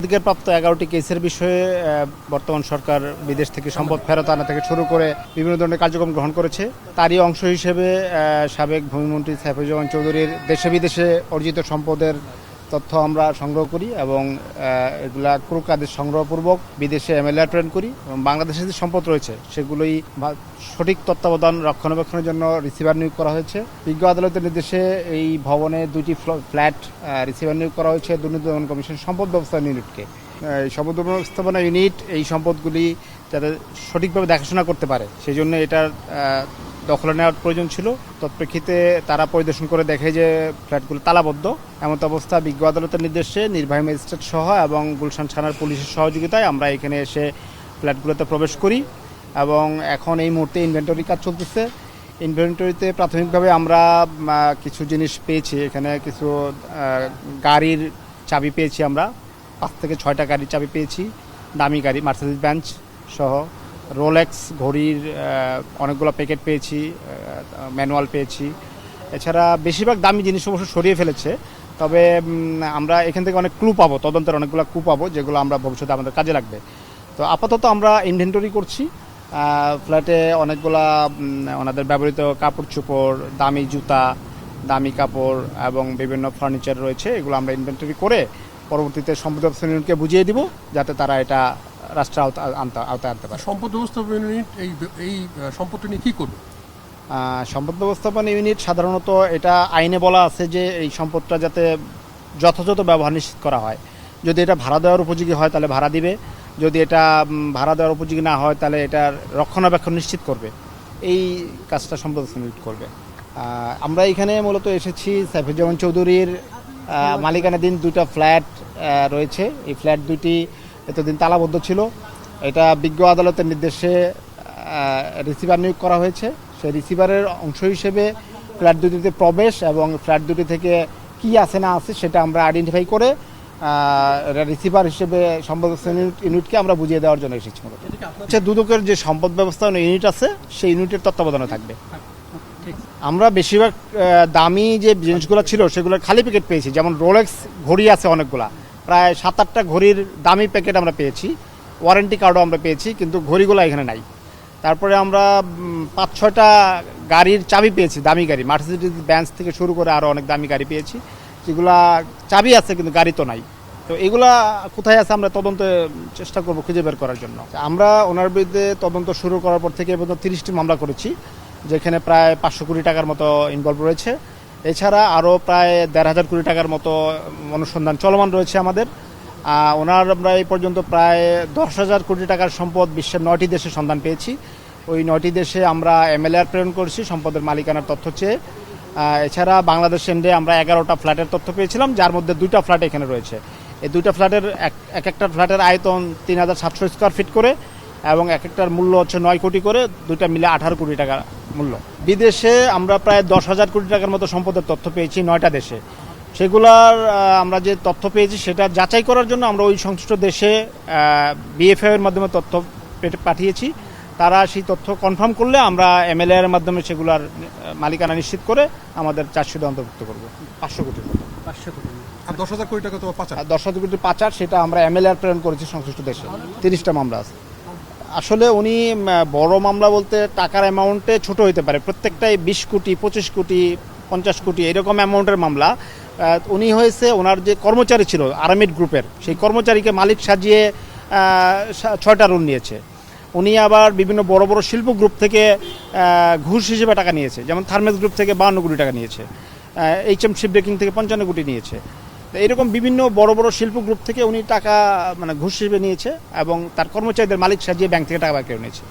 অধিকার প্রাপ্ত ১১টি কেসের বিষয়ে বর্তমান সরকার বিদেশ থেকে সম্পদ ফেরত আনা থেকে শুরু করে বিভিন্ন ধরনের কার্যক্রম গ্রহণ করেছে। তারই অংশ হিসেবে সাবেক ভূমিমন্ত্রী সাইফুজ্জামান চৌধুরীর দেশে বিদেশে অর্জিত সম্পদের তথ্য আমরা সংগ্রহ করি এবং এগুলা ক্রুক আদেশ সংগ্রহপূর্বক বিদেশে এমএলআর প্রেরণ করি এবং বাংলাদেশে যে সম্পদ রয়েছে সেগুলোই সঠিক তত্ত্বাবধান রক্ষণাবেক্ষণের জন্য রিসিভার নিয়োগ করা হয়েছে। বিজ্ঞ আদালতের নির্দেশে এই ভবনে 2টি ফ্ল্যাট রিসিভার নিয়োগ করা হয়েছে দুর্নীতি দমন কমিশন সম্পদ ব্যবস্থাপনা ইউনিটকে। এই সম্পদ ব্যবস্থাপনা ইউনিট এই সম্পদগুলি যাতে সঠিকভাবে দেখাশোনা করতে পারে সেই জন্য এটার দখলে নেওয়ার প্রয়োজন ছিল। তৎপ্রেক্ষিতে তারা পরিদর্শন করে দেখে যে ফ্ল্যাটগুলো তালাবদ্ধ। এমত অবস্থা বিজ্ঞ আদালতের নির্দেশে নির্বাহী ম্যাজিস্ট্রেট সহ এবং গুলশান থানার পুলিশের সহযোগিতায় আমরা এখানে এসে ফ্ল্যাটগুলোতে প্রবেশ করি এবং এখন এই মুহূর্তে ইনভেন্টরি কাজ চলতেছে। ইনভেন্টরিতে প্রাথমিকভাবে আমরা কিছু জিনিস পেয়েছি। এখানে কিছু গাড়ির চাবি পেয়েছি, আমরা 5 থেকে 6টা গাড়ির চাবি পেয়েছি, দামি গাড়ি মার্সিডিজ বেঞ্চ সহ। রোলেক্স ঘড়ির অনেকগুলো প্যাকেট পেয়েছি, ম্যানুয়াল পেয়েছি। এছাড়া বেশিরভাগ দামি জিনিস অবশ্য সরিয়ে ফেলেছে, তবে আমরা এখান থেকে অনেক ক্লু পাবো, তদন্তের অনেকগুলো ক্লু পাবো যেগুলো আমরা ভবিষ্যতে আমাদের কাজে লাগবে। তো আপাতত আমরা ইনভেন্টরি করছি। ফ্ল্যাটে অনেকগুলা ওনাদের ব্যবহৃত কাপড় চোপড়, দামি জুতা, দামি কাপড় এবং বিভিন্ন ফার্নিচার রয়েছে। এগুলো আমরা ইনভেন্টরি করে পরবর্তীতে সম্পদ ব্যবস্থাপনা ইউনিটকে বুঝিয়ে দিব যাতে তারা এটা রাষ্ট্রের আওতায় আনতে পারে। সম্পদ ব্যবস্থাপনা ইউনিট এই সম্পত্তি নিয়ে কী করবে? সম্পদ ব্যবস্থাপনা ইউনিট সাধারণত এটা আইনে বলা আছে যে এই সম্পদটা যাতে যথাযথ ব্যবহার নিশ্চিত করা হয়। যদি এটা ভাড়া দেওয়ার উপযোগী হয় তাহলে ভাড়া দিবে, যদি এটা ভাড়া দেওয়ার উপযোগী না হয় তাহলে এটার রক্ষণাবেক্ষণ নিশ্চিত করবে। এই কাজটা সম্পদ ব্যবস্থাপনা ইউনিট করবে। আমরা এখানে মূলত এসেছি সাইফুজ্জামান চৌধুরীর মালিকানাধীন 2টা ফ্ল্যাট রয়েছে। এই ফ্ল্যাট 2টি এতদিন তালাবদ্ধ ছিল। এটা বিজ্ঞ আদালতের নির্দেশে রিসিভার নিয়োগ করা হয়েছে। সেই রিসিভারের অংশ হিসেবে ফ্ল্যাট 2টিতে প্রবেশ এবং ফ্ল্যাট 2টি থেকে কী আছে না আছে সেটা আমরা আইডেন্টিফাই করে রিসিভার হিসেবে সম্পদ ইউনিটকে আমরা বুঝিয়ে দেওয়ার জন্য এসেছি। দুদকের যে সম্পদ ব্যবস্থাপনা ইউনিট আছে সেই ইউনিটের তত্ত্বাবধানে থাকবে। আমরা বেশিরভাগ দামি যে জিনিসগুলো ছিল সেগুলো খালি প্যাকেট পেয়েছি, যেমন রোলেক্স ঘড়ি আছে অনেকগুলা, প্রায় 7-8টা ঘড়ির দামি প্যাকেট আমরা পেয়েছি, ওয়ারেন্টি কার্ডও আমরা পেয়েছি, কিন্তু ঘড়িগুলো এখানে নাই। তারপরে আমরা 5-6টা গাড়ির চাবি পেয়েছি, দামি গাড়ি মার্সিডিজ বেঞ্চ থেকে শুরু করে আরও অনেক দামি গাড়ি পেয়েছি, যেগুলা চাবি আছে কিন্তু গাড়ি তো নাই। তো এগুলা কোথায় আছে আমরা তদন্তে চেষ্টা করব খুঁজে বের করার জন্য। আমরা ওনার বিরুদ্ধে তদন্ত শুরু করার পর থেকে এ পর্যন্ত 30টি মামলা করেছি, যেখানে প্রায় 500 কোটি টাকার মতো ইনভলভ রয়েছে। এছাড়া আরও প্রায় 1,500 কোটি টাকার মতো অনুসন্ধান চলমান রয়েছে আমাদের। ওনার আমরা এই পর্যন্ত প্রায় 10,000 কোটি টাকার সম্পদ বিশ্বের 9টি দেশে সন্ধান পেয়েছি। ওই 9টি দেশে আমরা এমএলআর প্রেরণ করেছি সম্পদের মালিকানার তথ্য চেয়ে। এছাড়া বাংলাদেশ এন্ডে আমরা 11টা ফ্ল্যাটের তথ্য পেয়েছিলাম, যার মধ্যে 2টা ফ্ল্যাট এখানে রয়েছে। এই 2টা ফ্ল্যাটের একটা ফ্ল্যাটের আয়তন 3,700 স্কোয়ার ফিট করে এবং এক একটার মূল্য হচ্ছে 9 কোটি করে, 2টা মিলে 18 কোটি টাকা মূল্য। বিদেশে আমরা প্রায় 10,000 কোটি টাকার মতো সম্পদের তথ্য পেয়েছি 9টা দেশে। সেগুলার আমরা যে তথ্য পেয়েছি সেটা যাচাই করার জন্য আমরা ওই সংশ্লিষ্ট দেশে বিএফআই এর মাধ্যমে তথ্য পাঠিয়েছি। তারা সেই তথ্য কনফার্ম করলে আমরা এমএলআর এর মাধ্যমে সেগুলার মালিকানা নিশ্চিত করে আমাদের চার্জশিটে অন্তর্ভুক্ত করব। 500 কোটির মতো। 500 কোটি আর 10,000 কোটি টাকা তো পাচার। 10,000 কোটি পাচার সেটা আমরা এমএলআর প্রেরণ করেছি সংশ্লিষ্ট দেশে। 30টা মামলা আছে। আসলে উনি বড় মামলা বলতে টাকার অ্যামাউন্টে ছোট হতে পারে, প্রত্যেকটাই 20 কোটি 25 কোটি 50 কোটি এরকম অ্যামাউন্টের মামলা। উনি হয়েছে ওনার যে কর্মচারী ছিল আরামিড গ্রুপের, সেই কর্মচারীকে মালিক সাজিয়ে 6টা রুল নিয়েছে। উনি আবার বিভিন্ন বড় বড় শিল্প গ্রুপ থেকে ঘুষ হিসেবে টাকা নিয়েছে, যেমন থার্মেস গ্রুপ থেকে 52 কোটি টাকা নিয়েছে, এইচএম শিপ ব্রেকিং থেকে 55 কোটি নিয়েছে। এরকম বিভিন্ন বড় বড় শিল্প গ্রুপ থেকে উনি টাকা ঘুষ হিসেবে নিয়েছে এবং তার কর্মচারীদের মালিক সাজিয়ে ব্যাংক থেকে টাকা কেড়ে নিয়েছে।